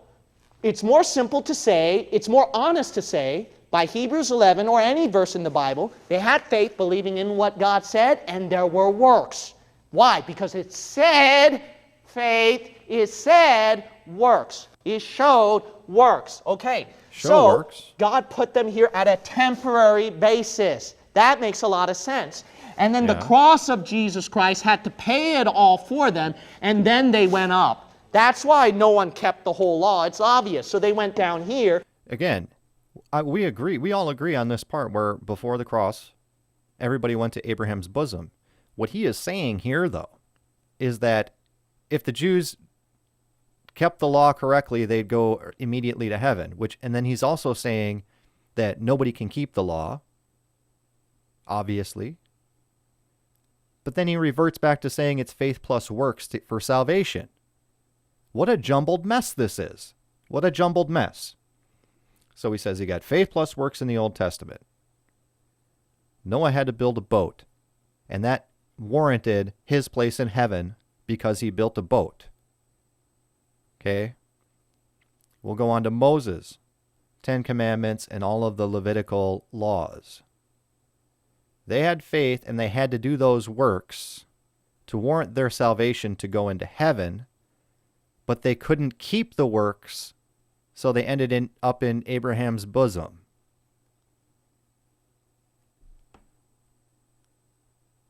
it's more simple to say, it's more honest to say, by Hebrews 11 or any verse in the Bible, they had faith believing in what God said, and there were works. Why? Because it said faith, it said works. It showed works. Okay, works. God put them here at a temporary basis. That makes a lot of sense. And then the cross of Jesus Christ had to pay it all for them, and then they went up. That's why no one kept the whole law. It's obvious. So they went down here. Again, we agree. We all agree on this part where before the cross, everybody went to Abraham's bosom. What he is saying here, though, is that if the Jews kept the law correctly, they'd go immediately to heaven. And then he's also saying that nobody can keep the law, obviously. But then he reverts back to saying it's faith plus works for salvation. What a jumbled mess this is. What a jumbled mess. So he says he got faith plus works in the Old Testament. Noah had to build a boat, and that warranted his place in heaven because he built a boat. Okay? We'll go on to Moses, 10 Commandments, and all of the Levitical laws. They had faith, and they had to do those works to warrant their salvation to go into heaven, but they couldn't keep the works, so they ended up in Abraham's bosom.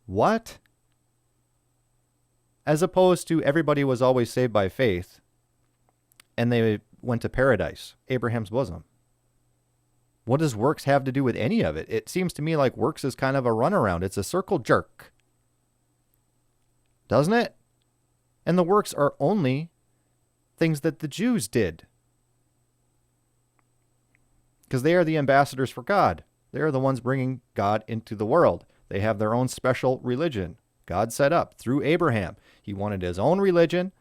What? As opposed to everybody was always saved by faith, and they went to paradise, Abraham's bosom. What does works have to do with any of it? It seems to me like works is kind of a runaround. It's a circle jerk. Doesn't it? And the works are only things that the Jews did. Because they are the ambassadors for God. They are the ones bringing God into the world. They have their own special religion God set up through Abraham. He wanted his own religion.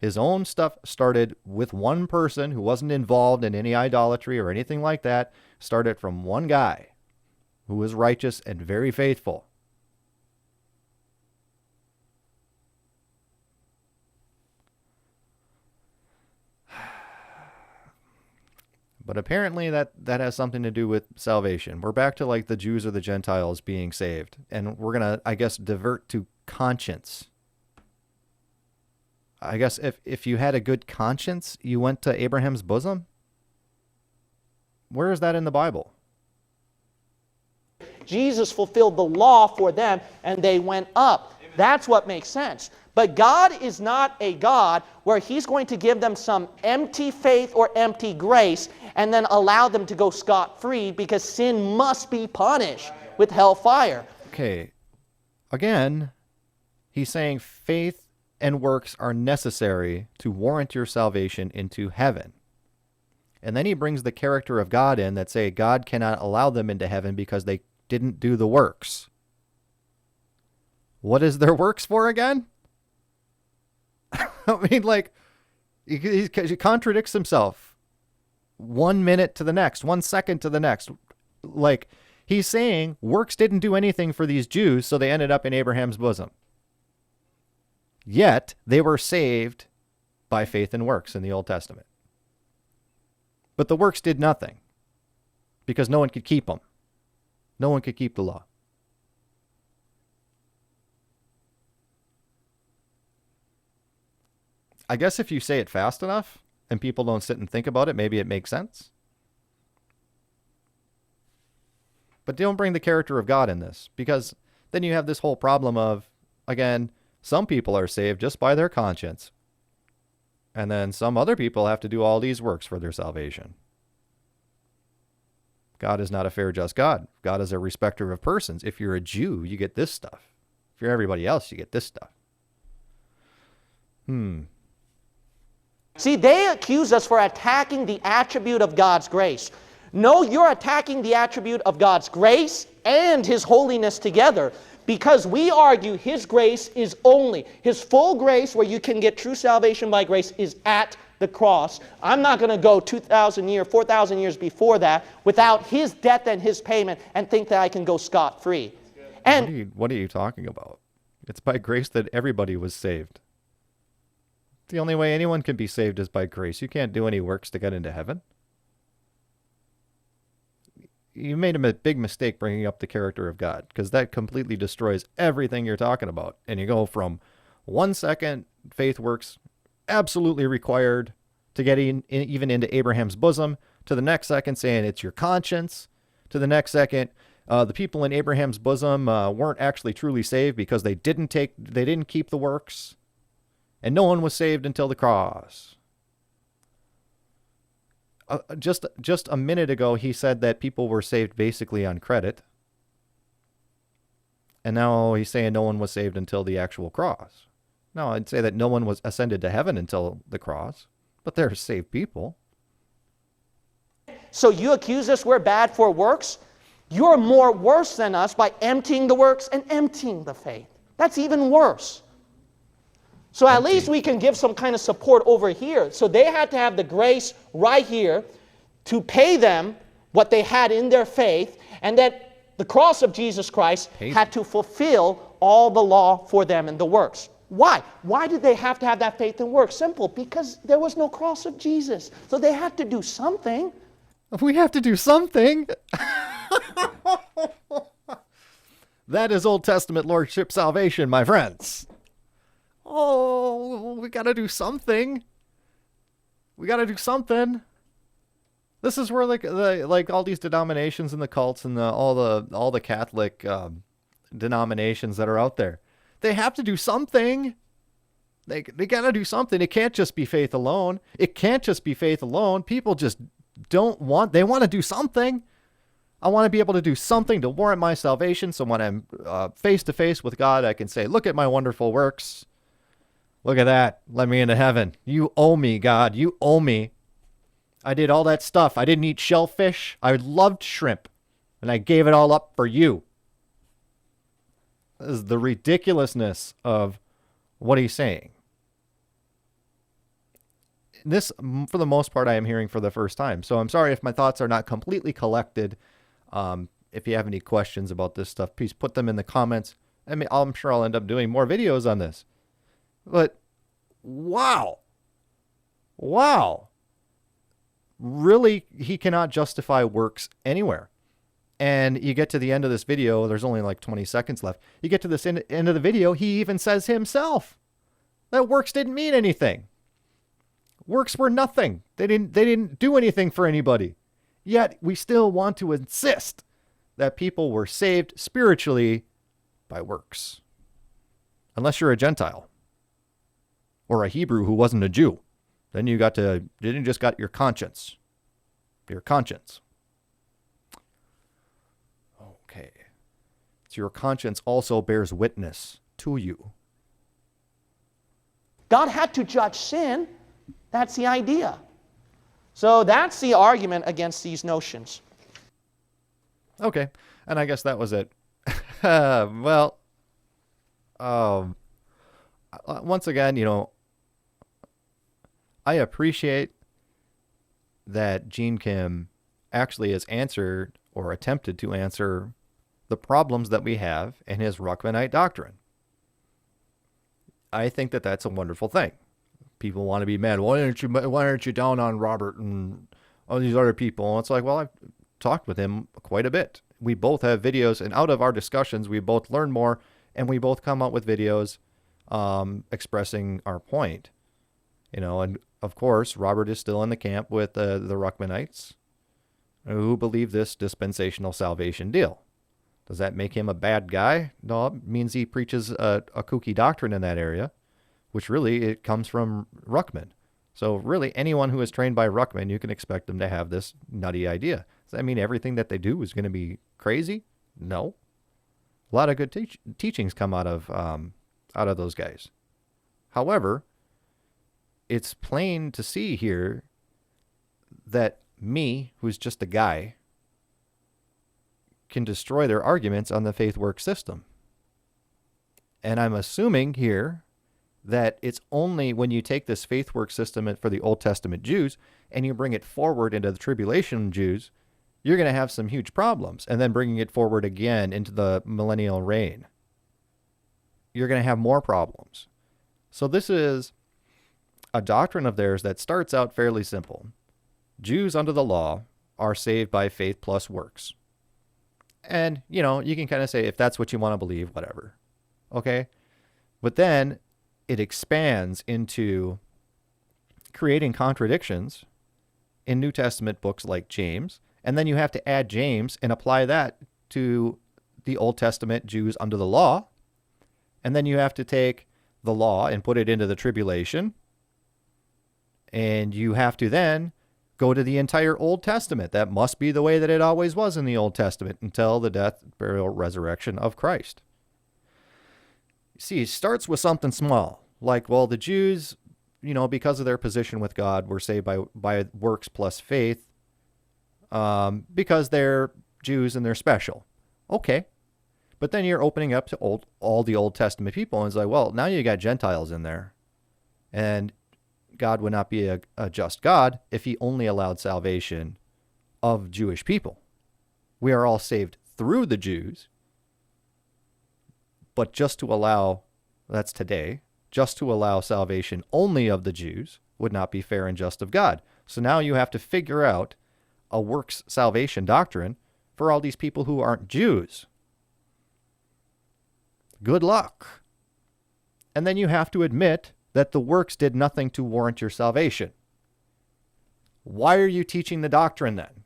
His own stuff started with one person who wasn't involved in any idolatry or anything like that. Started from one guy who was righteous and very faithful. But apparently that has something to do with salvation. We're back to like the Jews or the Gentiles being saved. And we're going to, I guess, divert to conscience. I guess if you had a good conscience, you went to Abraham's bosom? Where is that in the Bible? Jesus fulfilled the law for them, and they went up. That's what makes sense. But God is not a God where He's going to give them some empty faith or empty grace and then allow them to go scot-free, because sin must be punished with hellfire. Okay. Again, he's saying faith and works are necessary to warrant your salvation into heaven. And then he brings the character of God in that say God cannot allow them into heaven because they didn't do the works. What is their works for again? I mean, like, he contradicts himself 1 minute to the next, 1 second to the next. Like, he's saying works didn't do anything for these Jews, so they ended up in Abraham's bosom. Yet, they were saved by faith and works in the Old Testament. But the works did nothing because no one could keep them. No one could keep the law. I guess if you say it fast enough and people don't sit and think about it, maybe it makes sense. But don't bring the character of God in this, because then you have this whole problem of, again, some people are saved just by their conscience. And then some other people have to do all these works for their salvation. God is not a fair, just God. God is a respecter of persons. If you're a Jew, you get this stuff. If you're everybody else, you get this stuff. See, they accuse us for attacking the attribute of God's grace. No, you're attacking the attribute of God's grace and His holiness together, because we argue His grace is only, His full grace where you can get true salvation by grace is at the cross. I'm not going to go 2,000 years, 4,000 years before that without His death and His payment and think that I can go scot-free. And what are you talking about? It's by grace that everybody was saved. The only way anyone can be saved is by grace. You can't do any works to get into heaven. You made a big mistake bringing up the character of God, because that completely destroys everything you're talking about. And you go from 1 second, faith works absolutely required to get even into Abraham's bosom, to the next second saying it's your conscience, to the next second the people in Abraham's bosom weren't actually truly saved because they didn't keep the works. And no one was saved until the cross. Just a minute ago, he said that people were saved basically on credit. And now he's saying no one was saved until the actual cross. No, I'd say that no one was ascended to heaven until the cross. But they're saved people. so you accuse us we're bad for works? You're more worse than us by emptying the works and emptying the faith. That's even worse. So at empty. least we can give some kind of support over here. So they had to have the grace right here to pay them what they had in their faith, and that the cross of Jesus Christ had to fulfill all the law for them and the works. Why? Why did they have to have that faith and work? Simple, because there was no cross of Jesus. So they had to do something. We have to do something. That is Old Testament Lordship salvation, my friends. Oh, we got to do something. We got to do something. This is where like all these denominations and the cults and all the Catholic denominations that are out there, they have to do something. They got to do something. It can't just be faith alone. It can't just be faith alone. People just they want to do something. I want to be able to do something to warrant my salvation. So when I'm face to face with God, I can say, look at my wonderful works. Look at that. Let me into heaven. You owe me, God. You owe me. I did all that stuff. I didn't eat shellfish. I loved shrimp. And I gave it all up for you. This is the ridiculousness of what he's saying. This, for the most part, I am hearing for the first time. So I'm sorry if my thoughts are not completely collected. If you have any questions about this stuff, please put them in the comments. I mean, I'm sure I'll end up doing more videos on this. But, wow. Really, he cannot justify works anywhere. And you get to the end of this video, there's only like 20 seconds left. You get to this end of the video, he even says himself that works didn't mean anything. Works were nothing. They didn't do anything for anybody. Yet we still want to insist that people were saved spiritually by works. Unless you're a Gentile or a Hebrew who wasn't a Jew. Then you just got your conscience. Your conscience. Okay. So your conscience also bears witness to you. God had to judge sin. That's the idea. So that's the argument against these notions. Okay. And I guess that was it. Once again, I appreciate that Gene Kim actually has answered or attempted to answer the problems that we have in his Ruckmanite doctrine. I think that that's a wonderful thing. People want to be mad. Why aren't you down on Robert and all these other people? And it's like, well, I've talked with him quite a bit. We both have videos, and out of our discussions, we both learn more, and we both come out with videos expressing our point. And of course, Robert is still in the camp with the Ruckmanites who believe this dispensational salvation deal. Does that make him a bad guy? No, it means he preaches a kooky doctrine in that area, which really it comes from Ruckman. So really, anyone who is trained by Ruckman, you can expect them to have this nutty idea. Does that mean everything that they do is going to be crazy? No. A lot of good teachings come out of those guys. However, it's plain to see here that me, who's just a guy, can destroy their arguments on the faith work system. And I'm assuming here that it's only when you take this faith work system for the Old Testament Jews and you bring it forward into the tribulation Jews, you're going to have some huge problems. And then bringing it forward again into the millennial reign, you're going to have more problems. So this is a doctrine of theirs that starts out fairly simple. Jews under the law are saved by faith plus works. And, you can kind of say, if that's what you want to believe, whatever. Okay? But then it expands into creating contradictions in New Testament books like James. And then you have to add James and apply that to the Old Testament Jews under the law. And then you have to take the law and put it into the tribulation. And you have to then go to the entire Old Testament. That must be the way that it always was in the Old Testament until the death, burial, resurrection of Christ. See, it starts with something small. Like, well, the Jews, because of their position with God, were saved by works plus faith because they're Jews and they're special. Okay. But then you're opening up to all the Old Testament people, and it's like, well, now you got Gentiles in there. And God would not be a just God if he only allowed salvation of Jewish people. We are all saved through the Jews, but just to allow, that's today, just to allow salvation only of the Jews would not be fair and just of God. So now you have to figure out a works salvation doctrine for all these people who aren't Jews. Good luck. And then you have to admit that the works did nothing to warrant your salvation. Why are you teaching the doctrine then?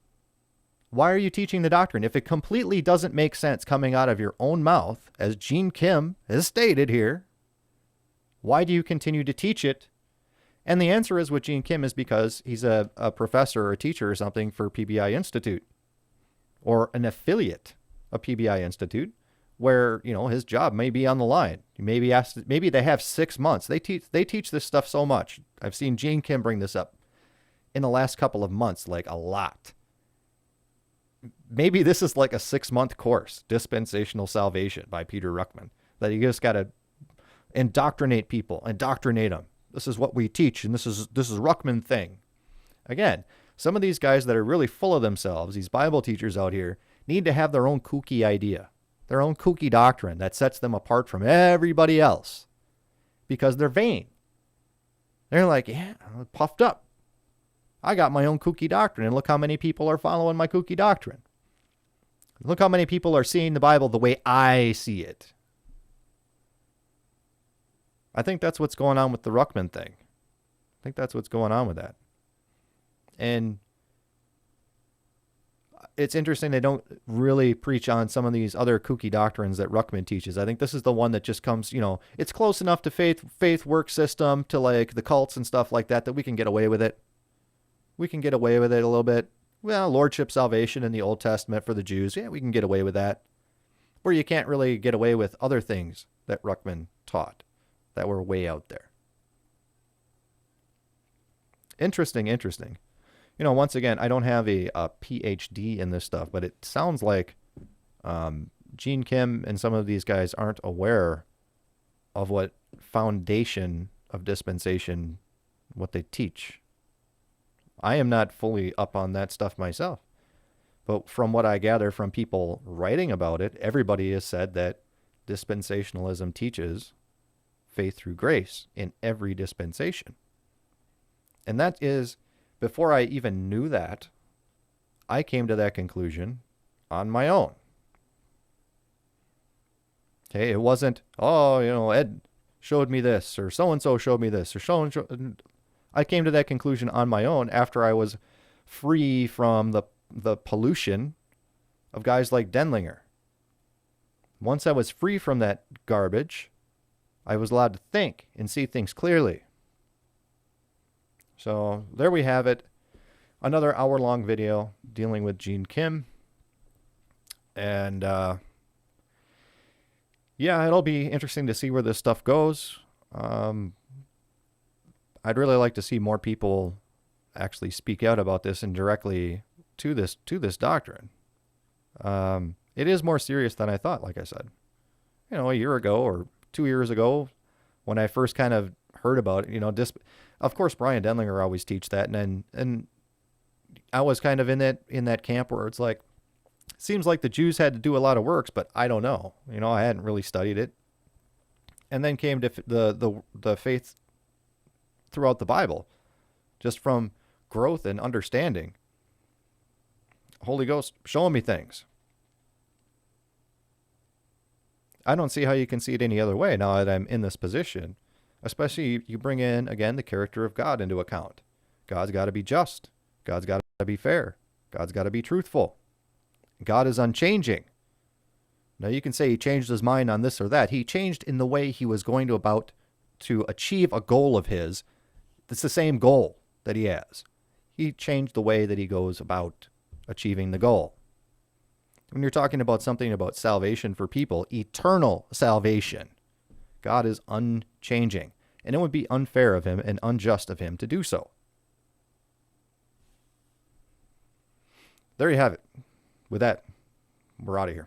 Why are you teaching the doctrine? If it completely doesn't make sense coming out of your own mouth, as Gene Kim has stated here, why do you continue to teach it? And the answer is with Gene Kim is because he's a professor or a teacher or something for PBI Institute, or an affiliate of PBI Institute, where, you know, his job may be on the line. Maybe they have 6 months. They teach this stuff so much. I've seen Gene Kim bring this up in the last couple of months, like a lot. Maybe this is like a 6-month course, Dispensational Salvation by Peter Ruckman, that you just got to indoctrinate people, indoctrinate them. This is what we teach, and this is Ruckman thing. Again, some of these guys that are really full of themselves, these Bible teachers out here, need to have their own kooky idea, their own kooky doctrine that sets them apart from everybody else, because they're vain. They're like, yeah, I'm puffed up. I got my own kooky doctrine, and look how many people are following my kooky doctrine. Look how many people are seeing the Bible the way I see it. I think that's what's going on with the Ruckman thing. I think that's what's going on with that. And it's interesting they don't really preach on some of these other kooky doctrines that Ruckman teaches. I think this is the one that just comes, you know, it's close enough to faith work system, to like the cults and stuff like that, that we can get away with it. We can get away with it a little bit. Well, lordship salvation in the Old Testament for the Jews, yeah, we can get away with that. Where you can't really get away with other things that Ruckman taught that were way out there. Interesting. You know, once again, I don't have a PhD in this stuff, but it sounds like Gene Kim and some of these guys aren't aware of what foundation of dispensation, what they teach. I am not fully up on that stuff myself. But from what I gather from people writing about it, everybody has said that dispensationalism teaches faith through grace in every dispensation. And that is, before I even knew that, I came to that conclusion on my own. Okay, it wasn't, oh, you know, Ed showed me this, or so-and-so showed me this, or so-and-so. I came to that conclusion on my own after I was free from the pollution of guys like Denlinger. Once I was free from that garbage, I was allowed to think and see things clearly. So there we have it. Another hour-long video dealing with Gene Kim. And yeah, it'll be interesting to see where this stuff goes. I'd really like to see more people actually speak out about this and directly to this doctrine. It is more serious than I thought, like I said. You know, a year ago or 2 years ago, when I first kind of heard about it, you know, of course Brian Denlinger always teach that, and I was kind of in that camp where it's like, seems like the Jews had to do a lot of works, but I don't know. You know, I hadn't really studied it. And then came to the faith throughout the Bible, just from growth and understanding. Holy Ghost showing me things. I don't see how you can see it any other way now that I'm in this position. Especially you bring in, again, the character of God into account. God's got to be just. God's got to be fair. God's got to be truthful. God is unchanging. Now you can say he changed his mind on this or that. He changed in the way he was going to achieve a goal of his. It's the same goal that he has. He changed the way that he goes about achieving the goal. When you're talking about something about salvation for people, eternal salvation, God is unchanging. And it would be unfair of him and unjust of him to do so. There you have it. With that, we're out of here.